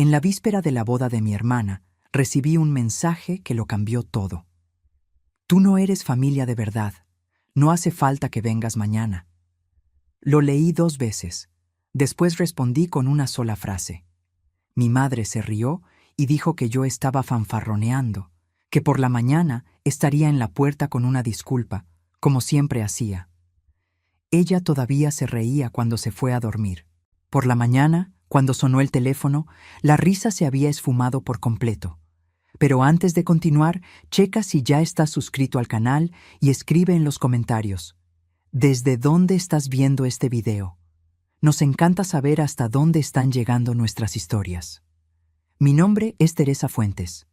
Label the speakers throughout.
Speaker 1: En la víspera de la boda de mi hermana, recibí un mensaje que lo cambió todo. Tú no eres familia de verdad. No hace falta que vengas mañana. Lo leí 2 veces. Después respondí con una sola frase. Mi madre se rió y dijo que yo estaba fanfarroneando, que por la mañana estaría en la puerta con una disculpa, como siempre hacía. Ella todavía se reía cuando se fue a dormir. Por la mañana, cuando sonó el teléfono, la risa se había esfumado por completo. Pero antes de continuar, checa si ya estás suscrito al canal y escribe en los comentarios: ¿desde dónde estás viendo este video? Nos encanta saber hasta dónde están llegando nuestras historias. Mi nombre es Teresa Fuentes.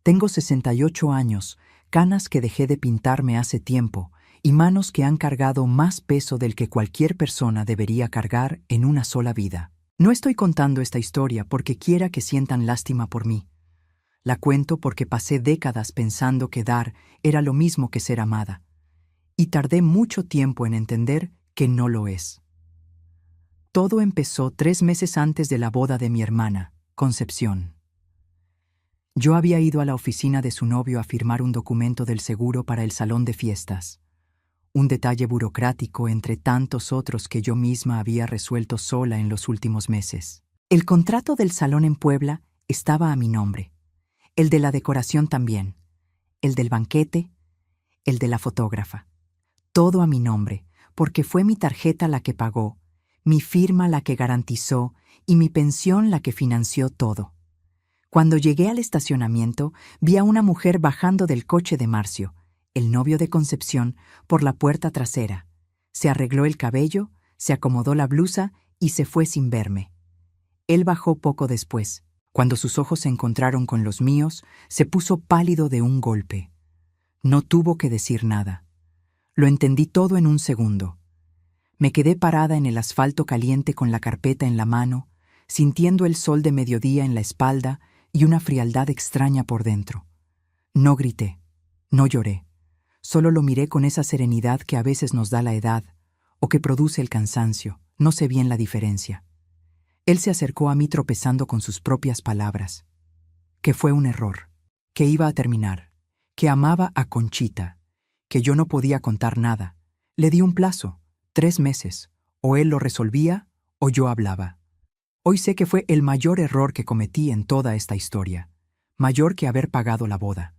Speaker 1: Tengo 68 años, canas que dejé de pintarme hace tiempo y manos que han cargado más peso del que cualquier persona debería cargar en una sola vida. No estoy contando esta historia porque quiera que sientan lástima por mí. La cuento porque pasé décadas pensando que dar era lo mismo que ser amada, y tardé mucho tiempo en entender que no lo es. Todo empezó 3 meses antes de la boda de mi hermana, Concepción. Yo había ido a la oficina de su novio a firmar un documento del seguro para el salón de fiestas, un detalle burocrático entre tantos otros que yo misma había resuelto sola en los últimos meses. El contrato del salón en Puebla estaba a mi nombre, el de la decoración también, el del banquete, el de la fotógrafa. Todo a mi nombre, porque fue mi tarjeta la que pagó, mi firma la que garantizó y mi pensión la que financió todo. Cuando llegué al estacionamiento, vi a una mujer bajando del coche de Marcio, el novio de Concepción, por la puerta trasera. Se arregló el cabello, se acomodó la blusa y se fue sin verme. Él bajó poco después. Cuando sus ojos se encontraron con los míos, se puso pálido de un golpe. No tuvo que decir nada. Lo entendí todo en un segundo. Me quedé parada en el asfalto caliente con la carpeta en la mano, sintiendo el sol de mediodía en la espalda y una frialdad extraña por dentro. No grité, no lloré. Solo lo miré con esa serenidad que a veces nos da la edad, o que produce el cansancio, no sé bien la diferencia. Él se acercó a mí tropezando con sus propias palabras. Que fue un error, que iba a terminar, que amaba a Conchita, que yo no podía contar nada. Le di un plazo, 3 meses, o él lo resolvía o yo hablaba. Hoy sé que fue el mayor error que cometí en toda esta historia, mayor que haber pagado la boda.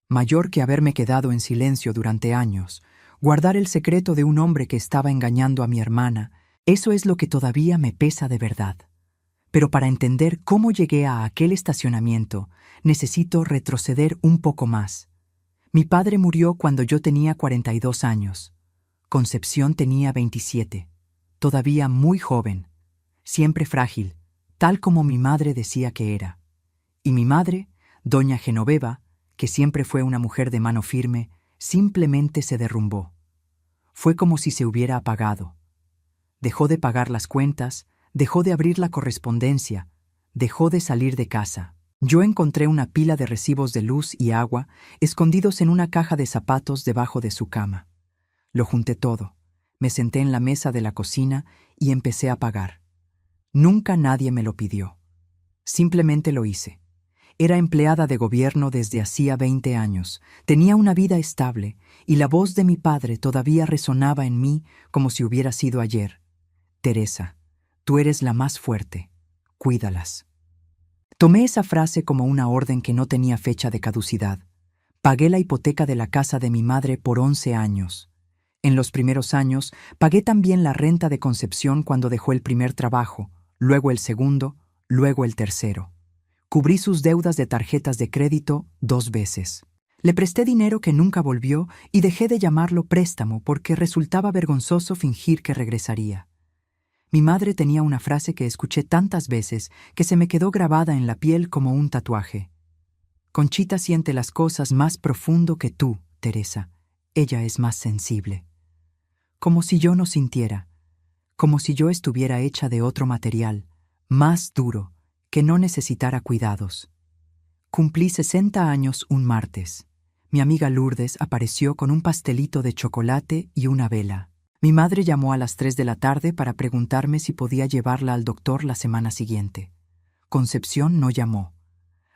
Speaker 1: Mayor que haberme quedado en silencio durante años, guardar el secreto de un hombre que estaba engañando a mi hermana, eso es lo que todavía me pesa de verdad. Pero para entender cómo llegué a aquel estacionamiento, necesito retroceder un poco más. Mi padre murió cuando yo tenía 42 años. Concepción tenía 27, todavía muy joven, siempre frágil, tal como mi madre decía que era. Y mi madre, doña Genoveva, que siempre fue una mujer de mano firme, simplemente se derrumbó. Fue como si se hubiera apagado. Dejó de pagar las cuentas, dejó de abrir la correspondencia, dejó de salir de casa. Yo encontré una pila de recibos de luz y agua escondidos en una caja de zapatos debajo de su cama. Lo junté todo, me senté en la mesa de la cocina y empecé a pagar. Nunca nadie me lo pidió. Simplemente lo hice. Era empleada de gobierno desde hacía 20 años, tenía una vida estable y la voz de mi padre todavía resonaba en mí como si hubiera sido ayer. Teresa, tú eres la más fuerte, cuídalas. Tomé esa frase como una orden que no tenía fecha de caducidad. Pagué la hipoteca de la casa de mi madre por 11 años. En los primeros años, pagué también la renta de Concepción cuando dejó el primer trabajo, luego el segundo, luego el tercero. Cubrí sus deudas de tarjetas de crédito 2 veces. Le presté dinero que nunca volvió y dejé de llamarlo préstamo porque resultaba vergonzoso fingir que regresaría. Mi madre tenía una frase que escuché tantas veces que se me quedó grabada en la piel como un tatuaje. Conchita siente las cosas más profundo que tú, Teresa. Ella es más sensible. Como si yo no sintiera, como si yo estuviera hecha de otro material, más duro, que no necesitara cuidados. Cumplí 60 años un martes. Mi amiga Lourdes apareció con un pastelito de chocolate y una vela. Mi madre llamó a las 3 de la tarde para preguntarme si podía llevarla al doctor la semana siguiente. Concepción no llamó.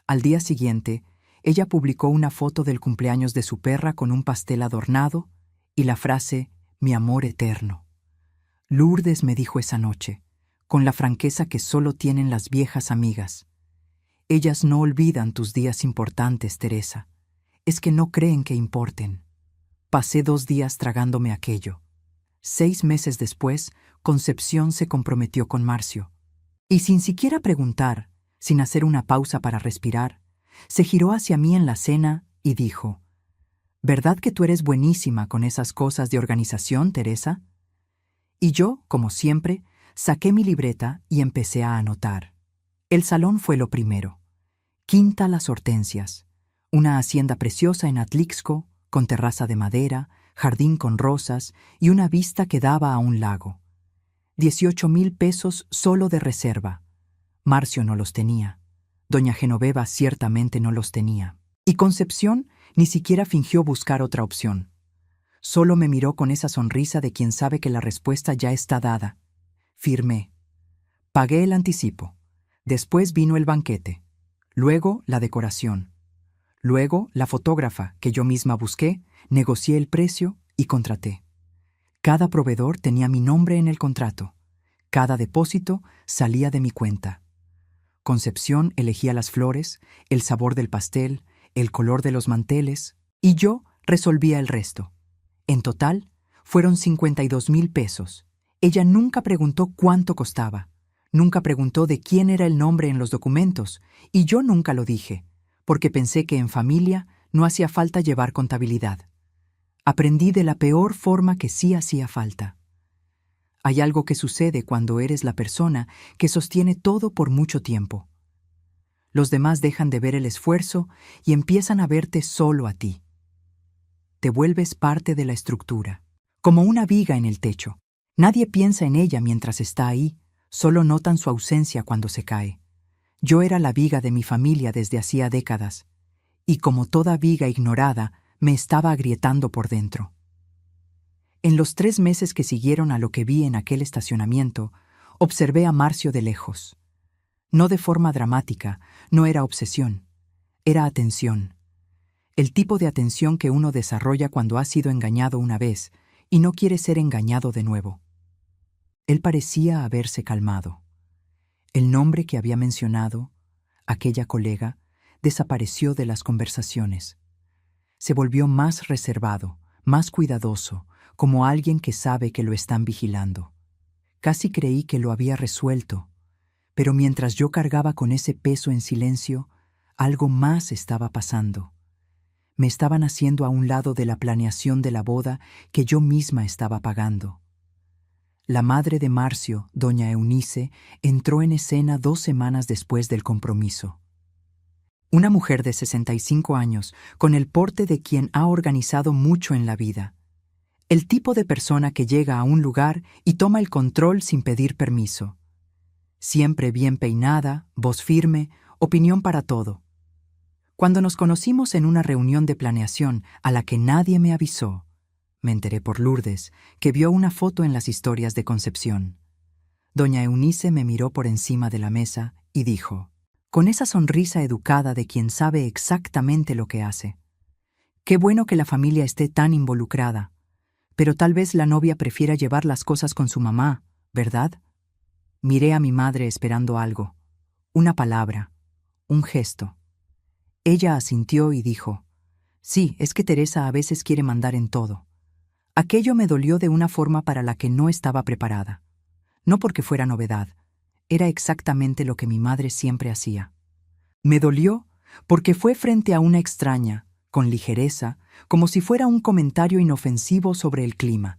Speaker 1: Al día siguiente, ella publicó una foto del cumpleaños de su perra con un pastel adornado y la frase «Mi amor eterno». Lourdes me dijo esa noche, con la franqueza que solo tienen las viejas amigas: «Ellas no olvidan tus días importantes, Teresa. Es que no creen que importen». Pasé 2 días tragándome aquello. 6 meses después, Concepción se comprometió con Marcio. Y sin siquiera preguntar, sin hacer una pausa para respirar, se giró hacia mí en la cena y dijo: «¿Verdad que tú eres buenísima con esas cosas de organización, Teresa?». Y yo, como siempre, saqué mi libreta y empecé a anotar. El salón fue lo primero. Quinta Las Hortensias, una hacienda preciosa en Atlixco, con terraza de madera, jardín con rosas y una vista que daba a un lago. 18,000 pesos solo de reserva. Marcio no los tenía. Doña Genoveva ciertamente no los tenía. Y Concepción ni siquiera fingió buscar otra opción. Solo me miró con esa sonrisa de quien sabe que la respuesta ya está dada. Firmé. Pagué el anticipo. Después vino el banquete. Luego la decoración. Luego la fotógrafa, que yo misma busqué, negocié el precio y contraté. Cada proveedor tenía mi nombre en el contrato. Cada depósito salía de mi cuenta. Concepción elegía las flores, el sabor del pastel, el color de los manteles, y yo resolvía el resto. En total, fueron 52,000 pesos. Ella nunca preguntó cuánto costaba. Nunca preguntó de quién era el nombre en los documentos, y yo nunca lo dije, porque pensé que en familia no hacía falta llevar contabilidad. Aprendí de la peor forma que sí hacía falta. Hay algo que sucede cuando eres la persona que sostiene todo por mucho tiempo. Los demás dejan de ver el esfuerzo y empiezan a verte solo a ti. Te vuelves parte de la estructura, como una viga en el techo. Nadie piensa en ella mientras está ahí, solo notan su ausencia cuando se cae. Yo era la viga de mi familia desde hacía décadas, y como toda viga ignorada, me estaba agrietando por dentro. En los 3 meses que siguieron a lo que vi en aquel estacionamiento, observé a Marcio de lejos. No de forma dramática, no era obsesión, era atención. El tipo de atención que uno desarrolla cuando ha sido engañado una vez y no quiere ser engañado de nuevo. Él parecía haberse calmado. El nombre que había mencionado, aquella colega, desapareció de las conversaciones. Se volvió más reservado, más cuidadoso, como alguien que sabe que lo están vigilando. Casi creí que lo había resuelto, pero mientras yo cargaba con ese peso en silencio, algo más estaba pasando. Me estaban haciendo a un lado de la planeación de la boda que yo misma estaba pagando. La madre de Marcio, doña Eunice, entró en escena 2 semanas después del compromiso. Una mujer de 65 años, con el porte de quien ha organizado mucho en la vida. El tipo de persona que llega a un lugar y toma el control sin pedir permiso. Siempre bien peinada, voz firme, opinión para todo. Cuando nos conocimos en una reunión de planeación a la que nadie me avisó, me enteré por Lourdes, que vio una foto en las historias de Concepción. Doña Eunice me miró por encima de la mesa y dijo, con esa sonrisa educada de quien sabe exactamente lo que hace: «Qué bueno que la familia esté tan involucrada, pero tal vez la novia prefiera llevar las cosas con su mamá, ¿verdad?». Miré a mi madre esperando algo, una palabra, un gesto. Ella asintió y dijo, «Sí, es que Teresa a veces quiere mandar en todo». Aquello me dolió de una forma para la que no estaba preparada. No porque fuera novedad, era exactamente lo que mi madre siempre hacía. Me dolió porque fue frente a una extraña, con ligereza, como si fuera un comentario inofensivo sobre el clima.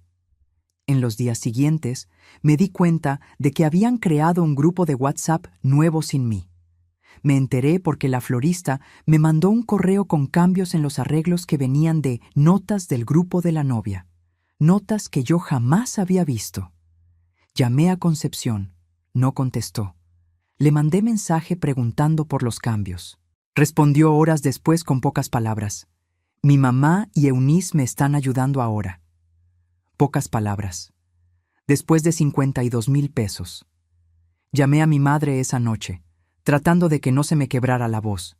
Speaker 1: En los días siguientes, me di cuenta de que habían creado un grupo de WhatsApp nuevo sin mí. Me enteré porque la florista me mandó un correo con cambios en los arreglos que venían de notas del grupo de la novia. Notas que yo jamás había visto. Llamé a Concepción. No contestó. Le mandé mensaje preguntando por los cambios. Respondió horas después con pocas palabras. «Mi mamá y Eunice me están ayudando ahora». Pocas palabras. Después de 52,000 pesos. Llamé a mi madre esa noche. tratando de que no se me quebrara la voz.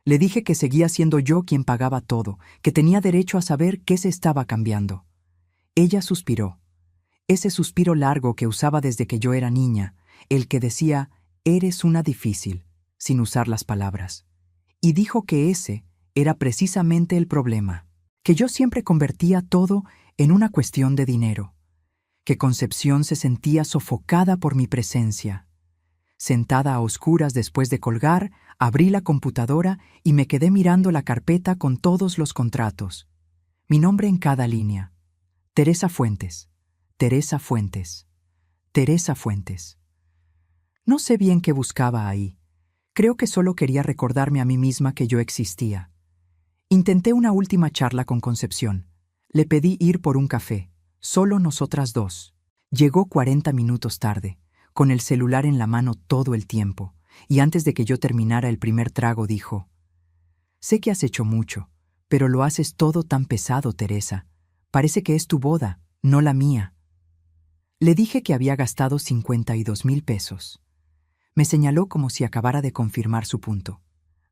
Speaker 1: Le dije que seguía siendo yo quien pagaba todo, que tenía derecho a saber qué se estaba cambiando. Ella suspiró. Ese suspiro largo que usaba desde que yo era niña, el que decía, «Eres una difícil», sin usar las palabras. Y dijo que ese era precisamente el problema, que yo siempre convertía todo en una cuestión de dinero, que Concepción se sentía sofocada por mi presencia. Sentada a oscuras después de colgar, abrí la computadora y me quedé mirando la carpeta con todos los contratos. Mi nombre en cada línea. Teresa Fuentes, Teresa Fuentes, Teresa Fuentes. No sé bien qué buscaba ahí. Creo que solo quería recordarme a mí misma que yo existía. Intenté una última charla con Concepción. Le pedí ir por un café, solo nosotras dos. Llegó 40 minutos tarde, con el celular en la mano todo el tiempo, y antes de que yo terminara el primer trago dijo, «Sé que has hecho mucho, pero lo haces todo tan pesado, Teresa. Parece que es tu boda, no la mía». Le dije que había gastado 52,000 pesos. Me señaló como si acabara de confirmar su punto.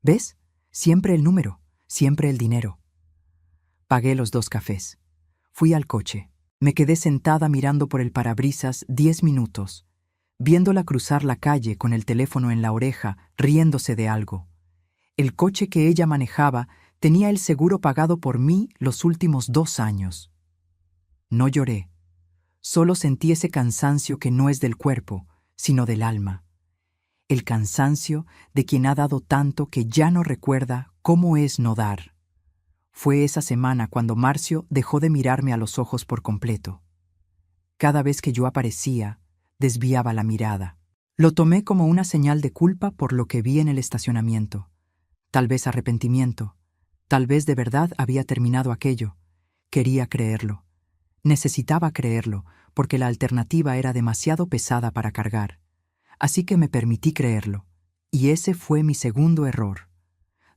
Speaker 1: «¿Ves? Siempre el número, siempre el dinero». Pagué los 2 cafés. Fui al coche. Me quedé sentada mirando por el parabrisas 10 minutos, viéndola cruzar la calle con el teléfono en la oreja, riéndose de algo. El coche que ella manejaba tenía el seguro pagado por mí los últimos 2 años. No lloré. Solo sentí ese cansancio que no es del cuerpo, sino del alma. El cansancio de quien ha dado tanto que ya no recuerda cómo es no dar. Fue esa semana cuando Marcio dejó de mirarme a los ojos por completo. Cada vez que yo aparecía, desviaba la mirada. Lo tomé como una señal de culpa por lo que vi en el estacionamiento. Tal vez arrepentimiento. Tal vez de verdad había terminado aquello. Quería creerlo. Necesitaba creerlo, porque la alternativa era demasiado pesada para cargar. Así que me permití creerlo. Y ese fue mi segundo error.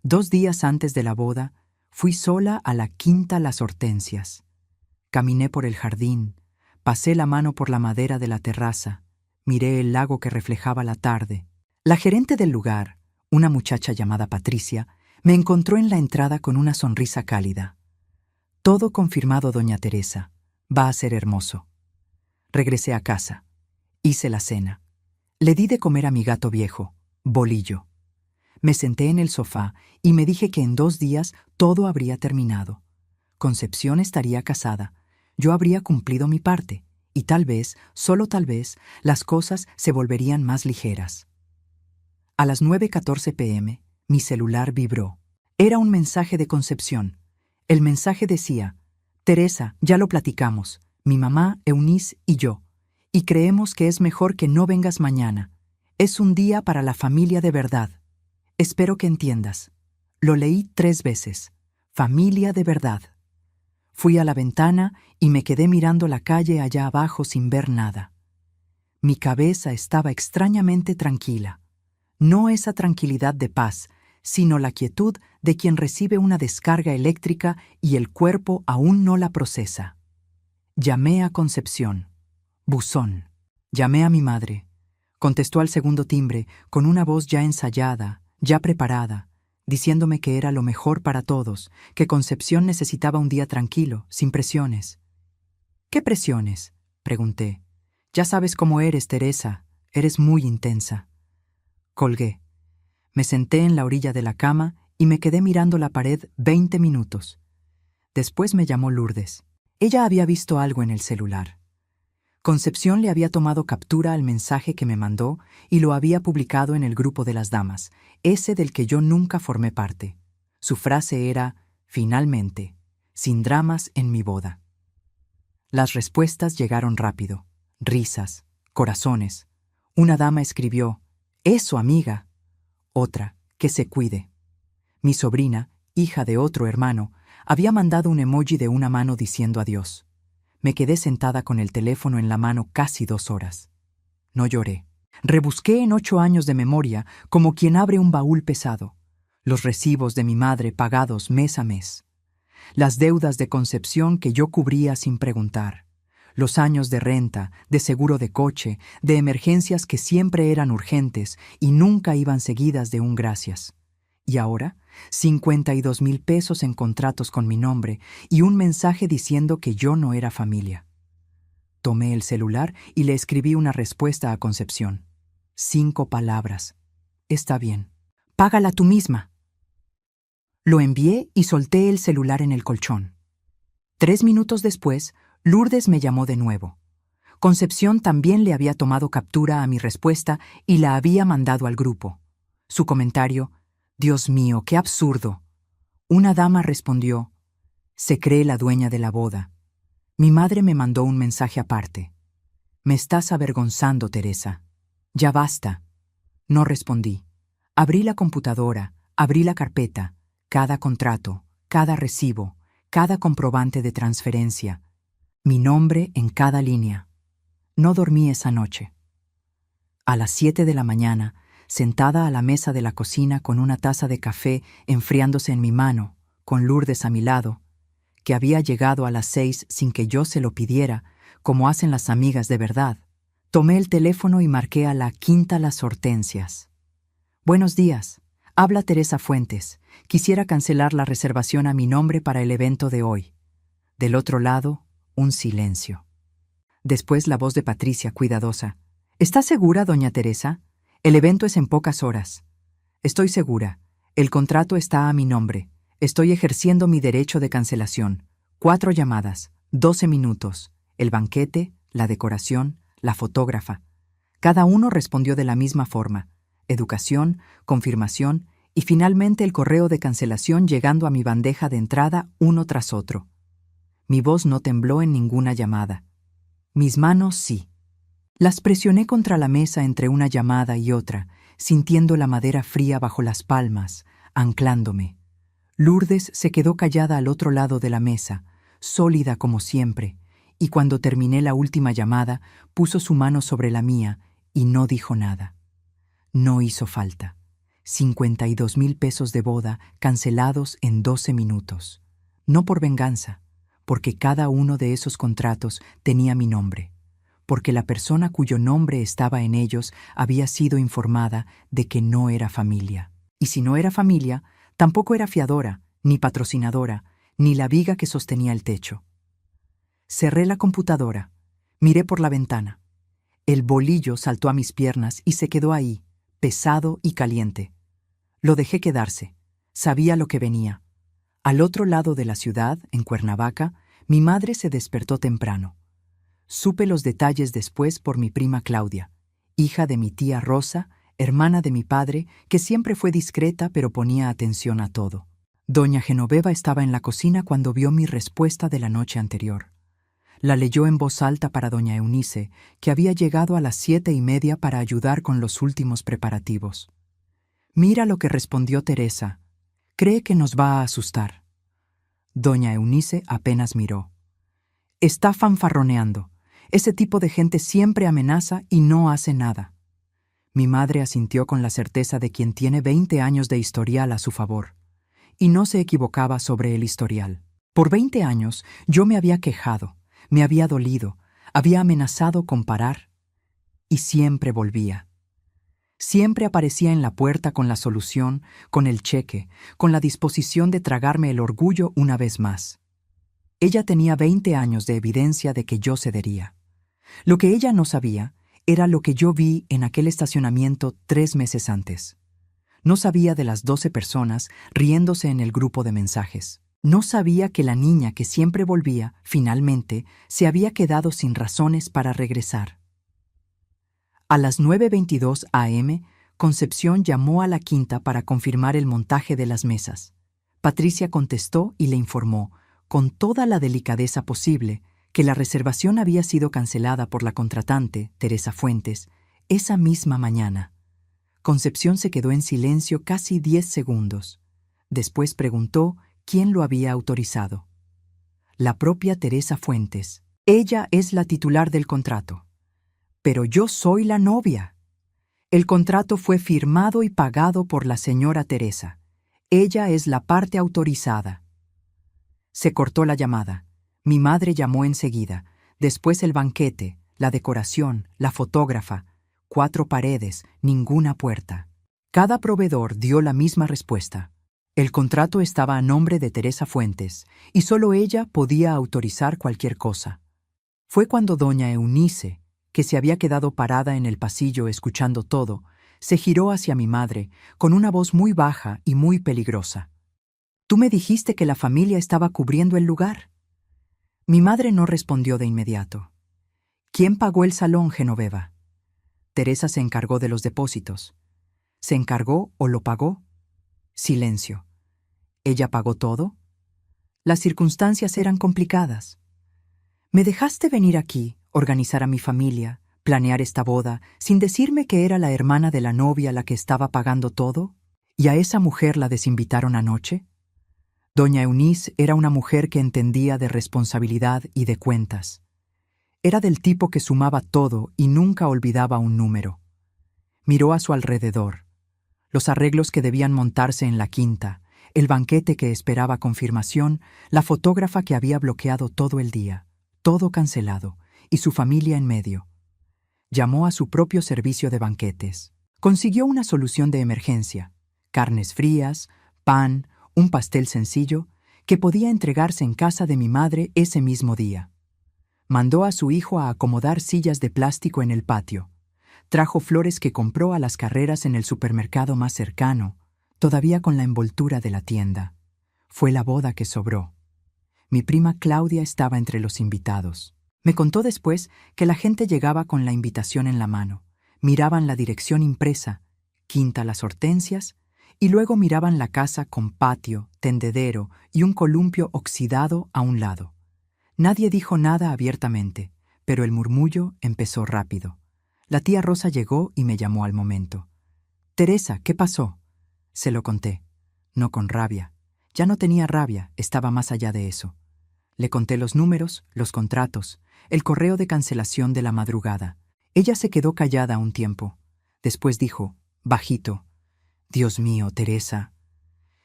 Speaker 1: 2 días antes de la boda, fui sola a la Quinta Las Hortensias. Caminé por el jardín, pasé la mano por la madera de la terraza, miré el lago que reflejaba la tarde. La gerente del lugar, una muchacha llamada Patricia, me encontró en la entrada con una sonrisa cálida. «Todo confirmado, doña Teresa. Va a ser hermoso». Regresé a casa. Hice la cena. Le di de comer a mi gato viejo, Bolillo. Me senté en el sofá y me dije que en 2 días todo habría terminado. Concepción estaría casada. Yo habría cumplido mi parte y tal vez, solo tal vez, las cosas se volverían más ligeras. A las 9:14 p.m., mi celular vibró. Era un mensaje de Concepción. El mensaje decía, «Teresa, ya lo platicamos, mi mamá, Eunice y yo, y creemos que es mejor que no vengas mañana. Es un día para la familia de verdad. Espero que entiendas». Lo leí 3 veces. Familia de verdad. Fui a la ventana y me quedé mirando la calle allá abajo sin ver nada. Mi cabeza estaba extrañamente tranquila. No esa tranquilidad de paz, sino la quietud de quien recibe una descarga eléctrica y el cuerpo aún no la procesa. Llamé a Concepción. Buzón. Llamé a mi madre. Contestó al segundo timbre con una voz ya ensayada, ya preparada, diciéndome que era lo mejor para todos, que Concepción necesitaba un día tranquilo, sin presiones. «¿Qué presiones?», pregunté. «Ya sabes cómo eres, Teresa. Eres muy intensa». Colgué. Me senté en la orilla de la cama y me quedé mirando la pared 20 minutos. Después me llamó Lourdes. Ella había visto algo en el celular. Concepción le había tomado captura al mensaje que me mandó y lo había publicado en el grupo de las damas, ese del que yo nunca formé parte. Su frase era, «Finalmente, sin dramas en mi boda». Las respuestas llegaron rápido. Risas, corazones. Una dama escribió, «Eso, amiga». Otra, «Que se cuide». Mi sobrina, hija de otro hermano, había mandado un emoji de una mano diciendo adiós. Me quedé sentada con el teléfono en la mano casi 2 horas. No lloré. Rebusqué en 8 años de memoria como quien abre un baúl pesado. Los recibos de mi madre pagados mes a mes. Las deudas de Concepción que yo cubría sin preguntar. los años de renta, de seguro de coche, de emergencias que siempre eran urgentes y nunca iban seguidas de un gracias. Y ahora, 52,000 pesos en contratos con mi nombre y un mensaje diciendo que yo no era familia. Tomé el celular y le escribí una respuesta a Concepción. 5 palabras. Está bien. Págala tú misma. Lo envié y solté el celular en el colchón. 3 minutos después, Lourdes me llamó de nuevo. Concepción también le había tomado captura a mi respuesta y la había mandado al grupo. Su comentario: «Dios mío, qué absurdo». Una dama respondió: «Se cree la dueña de la boda». Mi madre me mandó un mensaje aparte: «Me estás avergonzando, Teresa. Ya basta». No respondí. Abrí la computadora, abrí la carpeta, cada contrato, cada recibo, cada comprobante de transferencia, mi nombre en cada línea. No dormí esa noche. A las 7 de la mañana, sentada a la mesa de la cocina con una taza de café enfriándose en mi mano, con Lourdes a mi lado, que había llegado a las 6 sin que yo se lo pidiera, como hacen las amigas de verdad, tomé el teléfono y marqué a la Quinta Las Hortensias. «Buenos días. Habla Teresa Fuentes. Quisiera cancelar la reservación a mi nombre para el evento de hoy». Del otro lado, un silencio. Después la voz de Patricia, cuidadosa: «¿Está segura, doña Teresa? El evento es en pocas horas». «Estoy segura. El contrato está a mi nombre. Estoy ejerciendo mi derecho de cancelación. 4 llamadas, 12 minutos. El banquete, la decoración, la fotógrafa». Cada uno respondió de la misma forma: educación, confirmación y finalmente el correo de cancelación llegando a mi bandeja de entrada uno tras otro. Mi voz no tembló en ninguna llamada. Mis manos sí. Las presioné contra la mesa entre una llamada y otra, sintiendo la madera fría bajo las palmas, anclándome. Lourdes se quedó callada al otro lado de la mesa, sólida como siempre, y cuando terminé la última llamada, puso su mano sobre la mía y no dijo nada. No hizo falta. 52,000 pesos de boda cancelados en 12 minutos. No por venganza, porque cada uno de esos contratos tenía mi nombre, porque la persona cuyo nombre estaba en ellos había sido informada de que no era familia. Y si no era familia, tampoco era fiadora, ni patrocinadora, ni la viga que sostenía el techo. Cerré la computadora, miré por la ventana. El bolillo saltó a mis piernas y se quedó ahí, pesado y caliente. Lo dejé quedarse. Sabía lo que venía. Al otro lado de la ciudad, en Cuernavaca, mi madre se despertó temprano. Supe los detalles después por mi prima Claudia, hija de mi tía Rosa, hermana de mi padre, que siempre fue discreta pero ponía atención a todo. Doña Genoveva estaba en la cocina cuando vio mi respuesta de la noche anterior. La leyó en voz alta para doña Eunice, que había llegado a las 7:30 para ayudar con los últimos preparativos. «Mira lo que respondió Teresa. Cree que nos va a asustar». Doña Eunice apenas miró. «Está fanfarroneando. Ese tipo de gente siempre amenaza y no hace nada». Mi madre asintió con la certeza de quien tiene 20 años de historial a su favor. Y no se equivocaba sobre el historial. Por 20 años yo me había quejado, me había dolido, había amenazado con parar. Y siempre volvía. Siempre aparecía en la puerta con la solución, con el cheque, con la disposición de tragarme el orgullo una vez más. Ella tenía 20 años de evidencia de que yo cedería. Lo que ella no sabía era lo que yo vi en aquel estacionamiento 3 meses antes. No sabía de las 12 personas riéndose en el grupo de mensajes. No sabía que la niña que siempre volvía, finalmente, se había quedado sin razones para regresar. A las 9:22 a.m., Concepción llamó a la Quinta para confirmar el montaje de las mesas. Patricia contestó y le informó, con toda la delicadeza posible, que la reservación había sido cancelada por la contratante, Teresa Fuentes, esa misma mañana. Concepción se quedó en silencio casi 10 segundos. Después preguntó quién lo había autorizado. La propia Teresa Fuentes. Ella es la titular del contrato. Pero yo soy la novia. El contrato fue firmado y pagado por la señora Teresa. Ella es la parte autorizada. Se cortó la llamada. Mi madre llamó enseguida. Después el banquete, la decoración, la fotógrafa, 4 paredes, ninguna puerta. Cada proveedor dio la misma respuesta. El contrato estaba a nombre de Teresa Fuentes y solo ella podía autorizar cualquier cosa. Fue cuando doña Eunice, que se había quedado parada en el pasillo escuchando todo, se giró hacia mi madre con una voz muy baja y muy peligrosa. «Tú me dijiste que la familia estaba cubriendo el lugar». Mi madre no respondió de inmediato. «¿Quién pagó el salón, Genoveva?» Teresa se encargó de los depósitos. ¿Se encargó o lo pagó? Silencio. ¿Ella pagó todo? Las circunstancias eran complicadas. ¿Me dejaste venir aquí, organizar a mi familia, planear esta boda, sin decirme que era la hermana de la novia la que estaba pagando todo? ¿Y a esa mujer la desinvitaron anoche? Doña Eunice era una mujer que entendía de responsabilidad y de cuentas. Era del tipo que sumaba todo y nunca olvidaba un número. Miró a su alrededor. Los arreglos que debían montarse en la quinta, el banquete que esperaba confirmación, la fotógrafa que había bloqueado todo el día, todo cancelado, y su familia en medio. Llamó a su propio servicio de banquetes. Consiguió una solución de emergencia: carnes frías, pan, un pastel sencillo, que podía entregarse en casa de mi madre ese mismo día. Mandó a su hijo a acomodar sillas de plástico en el patio. Trajo flores que compró a las carreras en el supermercado más cercano, todavía con la envoltura de la tienda. Fue la boda que sobró. Mi prima Claudia estaba entre los invitados. Me contó después que la gente llegaba con la invitación en la mano, miraban la dirección impresa, Quinta Las Hortensias, y luego miraban la casa con patio, tendedero y un columpio oxidado a un lado. Nadie dijo nada abiertamente, pero el murmullo empezó rápido. La tía Rosa llegó y me llamó al momento. «Teresa, ¿qué pasó?» Se lo conté. No con rabia. Ya no tenía rabia, estaba más allá de eso. Le conté los números, los contratos, el correo de cancelación de la madrugada. Ella se quedó callada un tiempo. Después dijo, bajito: «Dios mío, Teresa».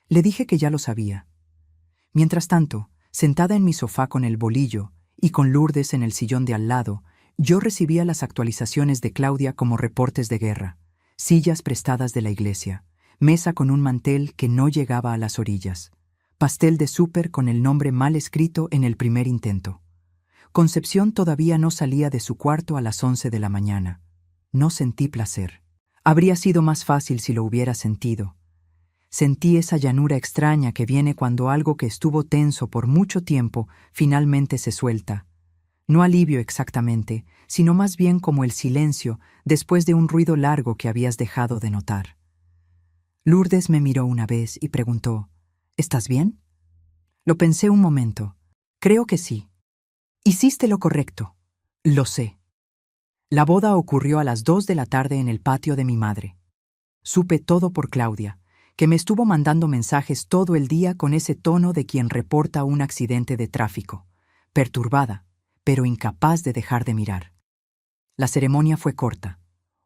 Speaker 1: Le dije que ya lo sabía. Mientras tanto, sentada en mi sofá con el bolillo y con Lourdes en el sillón de al lado, yo recibía las actualizaciones de Claudia como reportes de guerra: sillas prestadas de la iglesia, mesa con un mantel que no llegaba a las orillas, pastel de súper con el nombre mal escrito en el primer intento. Concepción todavía no salía de su cuarto a las 11 de la mañana. No sentí placer. Habría sido más fácil si lo hubiera sentido. Sentí esa llanura extraña que viene cuando algo que estuvo tenso por mucho tiempo finalmente se suelta. No alivio exactamente, sino más bien como el silencio después de un ruido largo que habías dejado de notar. Lourdes me miró una vez y preguntó, «¿Estás bien?» Lo pensé un momento. Creo que sí. Hiciste lo correcto. Lo sé. La boda ocurrió a las 2 de la tarde en el patio de mi madre. Supe todo por Claudia, que me estuvo mandando mensajes todo el día con ese tono de quien reporta un accidente de tráfico, perturbada, pero incapaz de dejar de mirar. La ceremonia fue corta.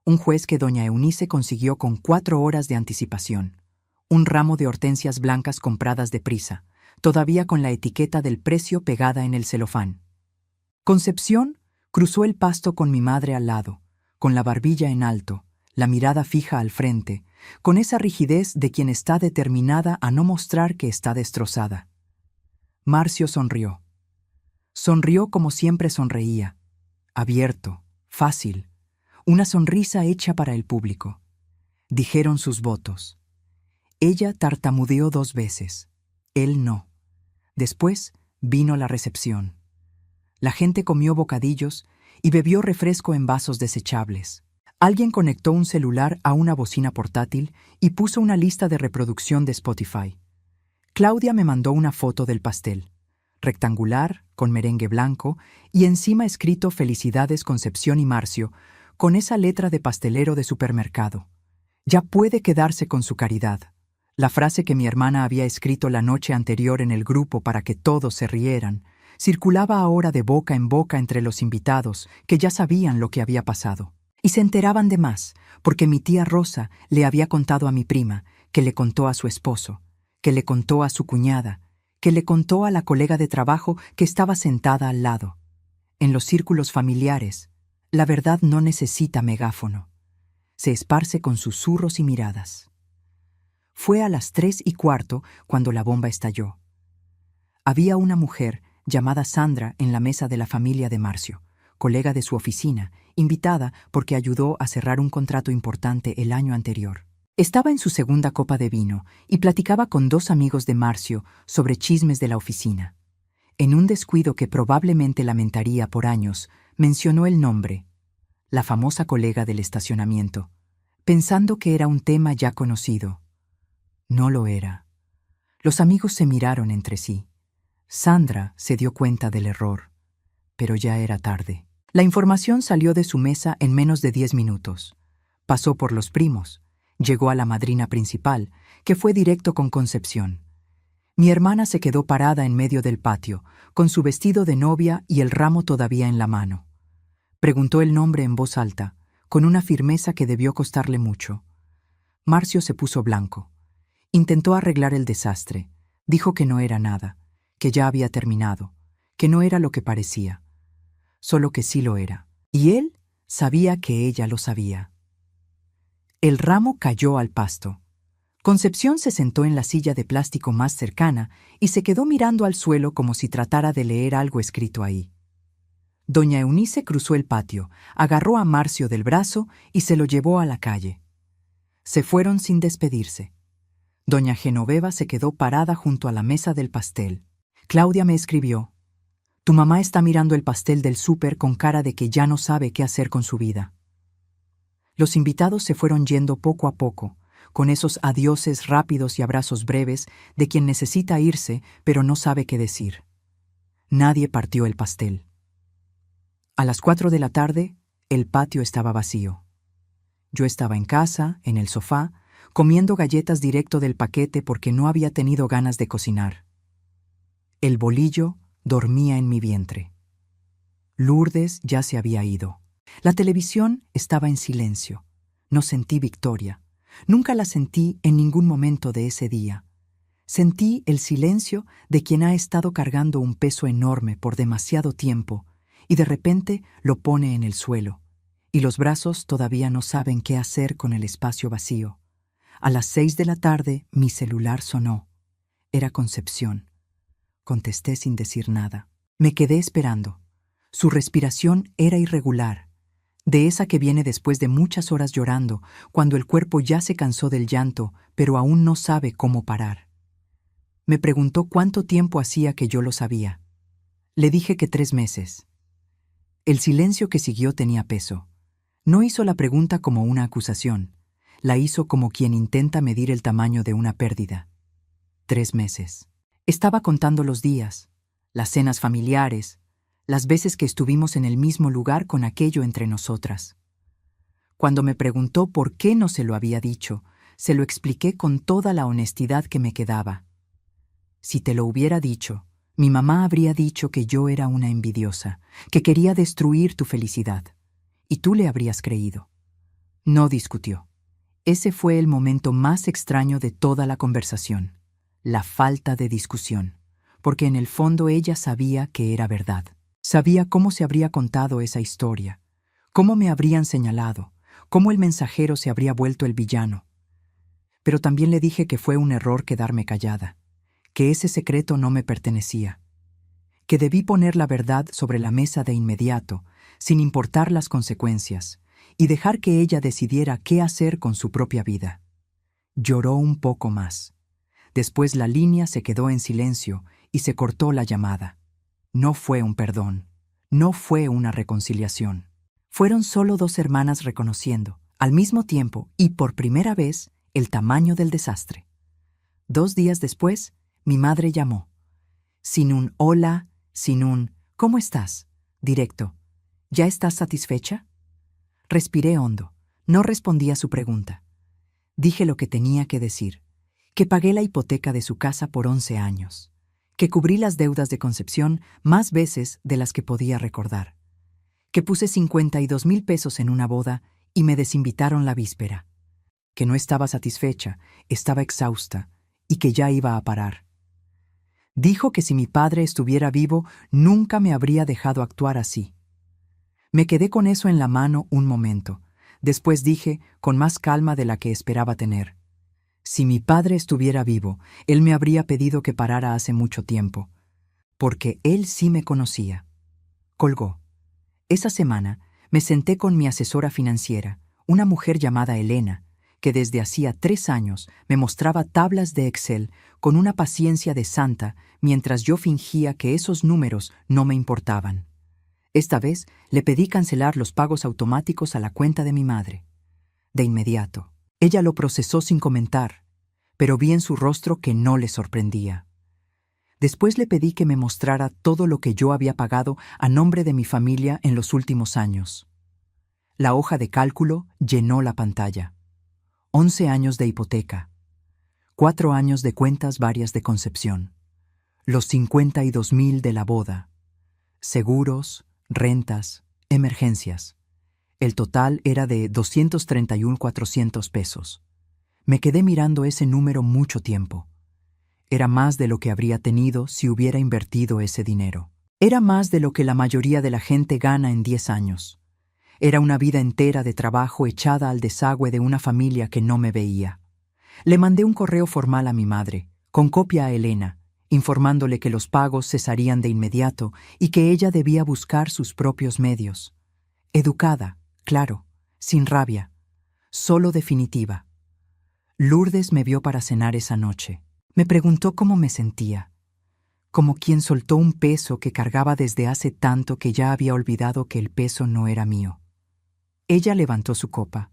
Speaker 1: Un juez que doña Eunice consiguió con 4 horas de anticipación. Un ramo de hortensias blancas compradas deprisa, todavía con la etiqueta del precio pegada en el celofán. Concepción cruzó el pasto con mi madre al lado, con la barbilla en alto, la mirada fija al frente, con esa rigidez de quien está determinada a no mostrar que está destrozada. Marcio sonrió. Sonrió como siempre sonreía, abierto, fácil, una sonrisa hecha para el público. Dijeron sus votos. Ella tartamudeó 2 veces, él no. Después vino la recepción. La gente comió bocadillos y bebió refresco en vasos desechables. Alguien conectó un celular a una bocina portátil y puso una lista de reproducción de Spotify. Claudia me mandó una foto del pastel, rectangular, con merengue blanco, y encima escrito «Felicidades Concepción y Marcio», con esa letra de pastelero de supermercado. Ya puede quedarse con su caridad. La frase que mi hermana había escrito la noche anterior en el grupo para que todos se rieran, circulaba ahora de boca en boca entre los invitados, que ya sabían lo que había pasado. Y se enteraban de más, porque mi tía Rosa le había contado a mi prima, que le contó a su esposo, que le contó a su cuñada, que le contó a la colega de trabajo que estaba sentada al lado. En los círculos familiares, la verdad no necesita megáfono. Se esparce con susurros y miradas. Fue a las 3:15 cuando la bomba estalló. Había una mujer llamada Sandra en la mesa de la familia de Marcio, colega de su oficina, invitada porque ayudó a cerrar un contrato importante el año anterior. Estaba en su segunda copa de vino y platicaba con 2 amigos de Marcio sobre chismes de la oficina. En un descuido que probablemente lamentaría por años, mencionó el nombre, la famosa colega del estacionamiento, pensando que era un tema ya conocido. No lo era. Los amigos se miraron entre sí. Sandra se dio cuenta del error, pero ya era tarde. La información salió de su mesa en menos de 10 minutos. Pasó por los primos, llegó a la madrina principal, que fue directo con Concepción. Mi hermana se quedó parada en medio del patio, con su vestido de novia y el ramo todavía en la mano. Preguntó el nombre en voz alta, con una firmeza que debió costarle mucho. Marcio se puso blanco. Intentó arreglar el desastre. Dijo que no era nada, que ya había terminado, que no era lo que parecía. Solo que sí lo era. Y él sabía que ella lo sabía. El ramo cayó al pasto. Concepción se sentó en la silla de plástico más cercana y se quedó mirando al suelo como si tratara de leer algo escrito ahí. Doña Eunice cruzó el patio, agarró a Marcio del brazo y se lo llevó a la calle. Se fueron sin despedirse. Doña Genoveva se quedó parada junto a la mesa del pastel. Claudia me escribió: «Tu mamá está mirando el pastel del súper con cara de que ya no sabe qué hacer con su vida». Los invitados se fueron yendo poco a poco, con esos adioses rápidos y abrazos breves de quien necesita irse pero no sabe qué decir. Nadie partió el pastel. A las 4 de la tarde, el patio estaba vacío. Yo estaba en casa, en el sofá, comiendo galletas directo del paquete porque no había tenido ganas de cocinar. El bolillo dormía en mi vientre. Lourdes ya se había ido. La televisión estaba en silencio. No sentí victoria. Nunca la sentí en ningún momento de ese día. Sentí el silencio de quien ha estado cargando un peso enorme por demasiado tiempo y de repente lo pone en el suelo, y los brazos todavía no saben qué hacer con el espacio vacío. A las 6 de la tarde mi celular sonó. Era Concepción. Contesté sin decir nada. Me quedé esperando. Su respiración era irregular, de esa que viene después de muchas horas llorando, cuando el cuerpo ya se cansó del llanto, pero aún no sabe cómo parar. Me preguntó cuánto tiempo hacía que yo lo sabía. Le dije que 3 meses. El silencio que siguió tenía peso. No hizo la pregunta como una acusación. La hizo como quien intenta medir el tamaño de una pérdida. 3 meses. Estaba contando los días, las cenas familiares, las veces que estuvimos en el mismo lugar con aquello entre nosotras. Cuando me preguntó por qué no se lo había dicho, se lo expliqué con toda la honestidad que me quedaba. Si te lo hubiera dicho, mi mamá habría dicho que yo era una envidiosa, que quería destruir tu felicidad, y tú le habrías creído. No discutió. Ese fue el momento más extraño de toda la conversación, la falta de discusión, porque en el fondo ella sabía que era verdad. Sabía cómo se habría contado esa historia, cómo me habrían señalado, cómo el mensajero se habría vuelto el villano. Pero también le dije que fue un error quedarme callada, que ese secreto no me pertenecía, que debí poner la verdad sobre la mesa de inmediato, sin importar las consecuencias, y dejar que ella decidiera qué hacer con su propia vida. Lloró un poco más. Después la línea se quedó en silencio y se cortó la llamada. No fue un perdón, no fue una reconciliación. Fueron solo 2 hermanas reconociendo, al mismo tiempo y por primera vez, el tamaño del desastre. 2 días después, mi madre llamó. Sin un hola, sin un ¿cómo estás? Directo. ¿Ya estás satisfecha? Respiré hondo. No respondí a su pregunta. Dije lo que tenía que decir, que pagué la hipoteca de su casa por 11 años. Que cubrí las deudas de Concepción más veces de las que podía recordar, que puse 52,000 pesos en una boda y me desinvitaron la víspera, que no estaba satisfecha, estaba exhausta y que ya iba a parar. Dijo que si mi padre estuviera vivo, nunca me habría dejado actuar así. Me quedé con eso en la mano un momento. Después dije, con más calma de la que esperaba tener: si mi padre estuviera vivo, él me habría pedido que parara hace mucho tiempo, porque él sí me conocía. Colgó. Esa semana me senté con mi asesora financiera, una mujer llamada Elena, que desde hacía 3 años me mostraba tablas de Excel con una paciencia de santa mientras yo fingía que esos números no me importaban. Esta vez le pedí cancelar los pagos automáticos a la cuenta de mi madre. De inmediato, ella lo procesó sin comentar, pero vi en su rostro que no le sorprendía. Después le pedí que me mostrara todo lo que yo había pagado a nombre de mi familia en los últimos años. La hoja de cálculo llenó la pantalla. 11 años de hipoteca, 4 años de cuentas varias de Concepción, los 52,000 de la boda, seguros, rentas, emergencias. El total era de 231,400 pesos. Me quedé mirando ese número mucho tiempo. Era más de lo que habría tenido si hubiera invertido ese dinero. Era más de lo que la mayoría de la gente gana en 10 años. Era una vida entera de trabajo echada al desagüe de una familia que no me veía. Le mandé un correo formal a mi madre, con copia a Elena, informándole que los pagos cesarían de inmediato y que ella debía buscar sus propios medios. Educada, claro, sin rabia, solo definitiva. Lourdes me vio para cenar esa noche. Me preguntó cómo me sentía, como quien soltó un peso que cargaba desde hace tanto que ya había olvidado que el peso no era mío. Ella levantó su copa.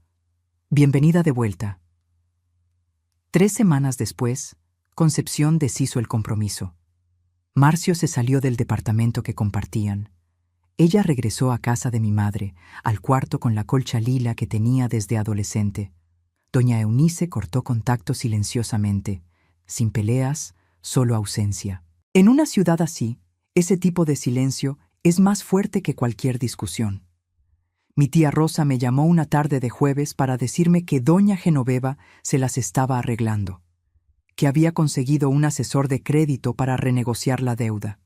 Speaker 1: Bienvenida de vuelta. 3 semanas después, Concepción deshizo el compromiso. Marcio se salió del departamento que compartían. Ella regresó a casa de mi madre, al cuarto con la colcha lila que tenía desde adolescente. Doña Eunice cortó contacto silenciosamente, sin peleas, solo ausencia. En una ciudad así, ese tipo de silencio es más fuerte que cualquier discusión. Mi tía Rosa me llamó una tarde de jueves para decirme que doña Genoveva se las estaba arreglando, que había conseguido un asesor de crédito para renegociar la deuda,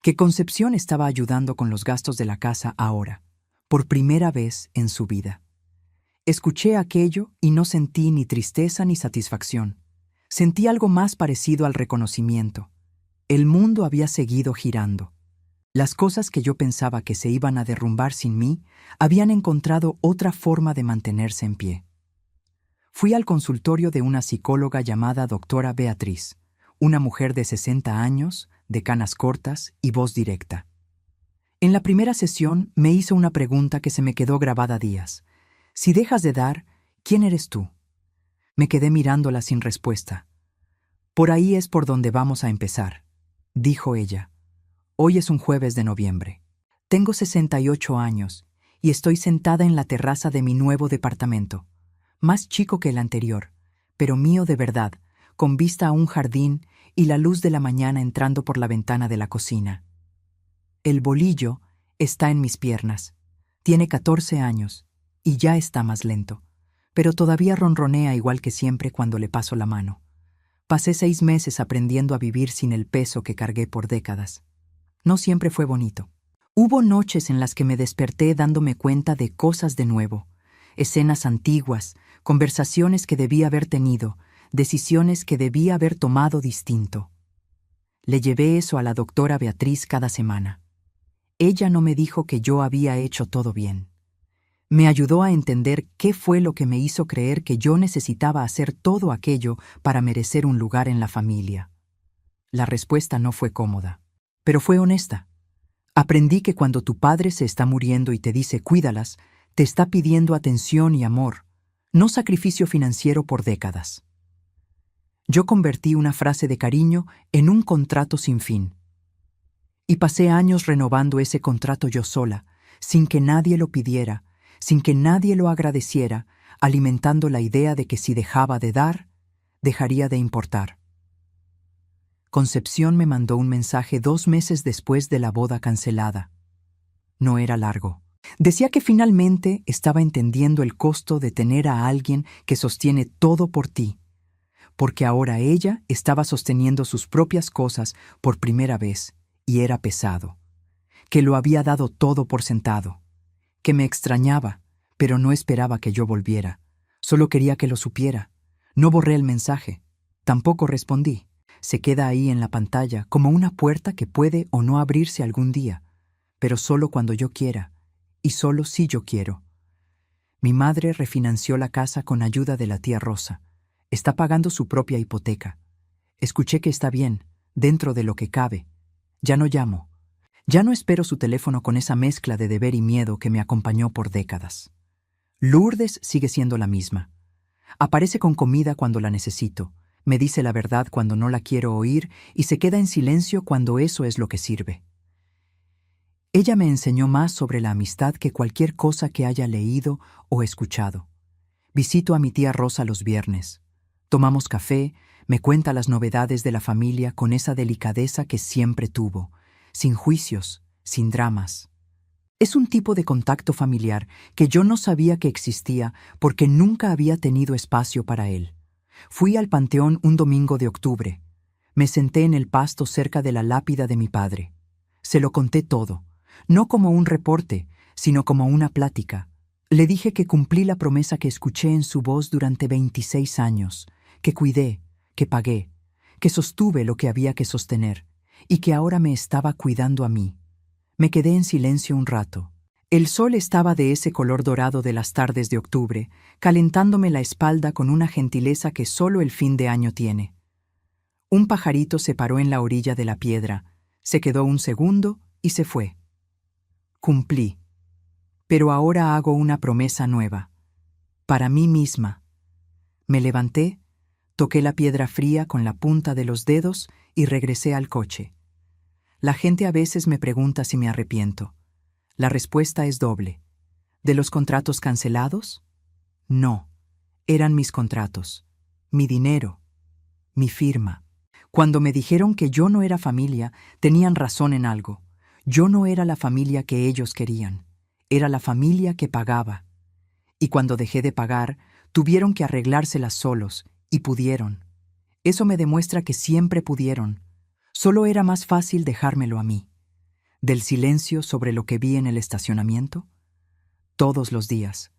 Speaker 1: que Concepción estaba ayudando con los gastos de la casa ahora, por primera vez en su vida. Escuché aquello y no sentí ni tristeza ni satisfacción. Sentí algo más parecido al reconocimiento. El mundo había seguido girando. Las cosas que yo pensaba que se iban a derrumbar sin mí habían encontrado otra forma de mantenerse en pie. Fui al consultorio de una psicóloga llamada doctora Beatriz, una mujer de 60 años, de canas cortas y voz directa. En la primera sesión me hizo una pregunta que se me quedó grabada días. Si dejas de dar, ¿quién eres tú? Me quedé mirándola sin respuesta. Por ahí es por donde vamos a empezar, dijo ella. Hoy es un jueves de noviembre. Tengo 68 años y estoy sentada en la terraza de mi nuevo departamento, más chico que el anterior, pero mío de verdad, con vista a un jardín y la luz de la mañana entrando por la ventana de la cocina. El bolillo está en mis piernas. Tiene 14 años y ya está más lento, pero todavía ronronea igual que siempre cuando le paso la mano. Pasé 6 meses aprendiendo a vivir sin el peso que cargué por décadas. No siempre fue bonito. Hubo noches en las que me desperté dándome cuenta de cosas de nuevo, escenas antiguas, conversaciones que debía haber tenido, decisiones que debía haber tomado distinto. Le llevé eso a la doctora Beatriz cada semana. Ella no me dijo que yo había hecho todo bien. Me ayudó a entender qué fue lo que me hizo creer que yo necesitaba hacer todo aquello para merecer un lugar en la familia. La respuesta no fue cómoda, pero fue honesta. Aprendí que cuando tu padre se está muriendo y te dice cuídalas, te está pidiendo atención y amor, no sacrificio financiero por décadas. Yo convertí una frase de cariño en un contrato sin fin. Y pasé años renovando ese contrato yo sola, sin que nadie lo pidiera, sin que nadie lo agradeciera, alimentando la idea de que si dejaba de dar, dejaría de importar. Concepción me mandó un mensaje 2 meses después de la boda cancelada. No era largo. Decía que finalmente estaba entendiendo el costo de tener a alguien que sostiene todo por ti, porque ahora ella estaba sosteniendo sus propias cosas por primera vez, y era pesado, que lo había dado todo por sentado, que me extrañaba, pero no esperaba que yo volviera, solo quería que lo supiera. No borré el mensaje, tampoco respondí. Se queda ahí en la pantalla como una puerta que puede o no abrirse algún día, pero solo cuando yo quiera, y solo si yo quiero. Mi madre refinanció la casa con ayuda de la tía Rosa. Está pagando su propia hipoteca. Escuché que está bien, dentro de lo que cabe. Ya no llamo. Ya no espero su teléfono con esa mezcla de deber y miedo que me acompañó por décadas. Lourdes sigue siendo la misma. Aparece con comida cuando la necesito, me dice la verdad cuando no la quiero oír y se queda en silencio cuando eso es lo que sirve. Ella me enseñó más sobre la amistad que cualquier cosa que haya leído o escuchado. Visito a mi tía Rosa los viernes. Tomamos café, me cuenta las novedades de la familia con esa delicadeza que siempre tuvo, sin juicios, sin dramas. Es un tipo de contacto familiar que yo no sabía que existía porque nunca había tenido espacio para él. Fui al panteón un domingo de octubre. Me senté en el pasto cerca de la lápida de mi padre. Se lo conté todo, no como un reporte, sino como una plática. Le dije que cumplí la promesa que escuché en su voz durante 26 años, que cuidé, que pagué, que sostuve lo que había que sostener, y que ahora me estaba cuidando a mí. Me quedé en silencio un rato. El sol estaba de ese color dorado de las tardes de octubre, calentándome la espalda con una gentileza que solo el fin de año tiene. Un pajarito se paró en la orilla de la piedra, se quedó un segundo y se fue. Cumplí. Pero ahora hago una promesa nueva. Para mí misma. Me levanté, toqué la piedra fría con la punta de los dedos y regresé al coche. La gente a veces me pregunta si me arrepiento. La respuesta es doble. ¿De los contratos cancelados? No. Eran mis contratos, mi dinero, mi firma. Cuando me dijeron que yo no era familia, tenían razón en algo. Yo no era la familia que ellos querían. Era la familia que pagaba. Y cuando dejé de pagar, tuvieron que arreglárselas solos, y pudieron. Eso me demuestra que siempre pudieron. Solo era más fácil dejármelo a mí. Del silencio sobre lo que vi en el estacionamiento, todos los días.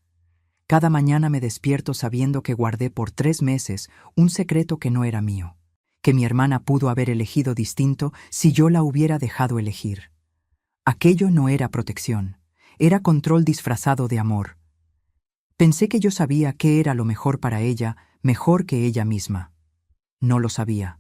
Speaker 1: Cada mañana me despierto sabiendo que guardé por 3 meses un secreto que no era mío, que mi hermana pudo haber elegido distinto si yo la hubiera dejado elegir. Aquello no era protección, era control disfrazado de amor. Pensé que yo sabía qué era lo mejor para ella, mejor que ella misma. No lo sabía.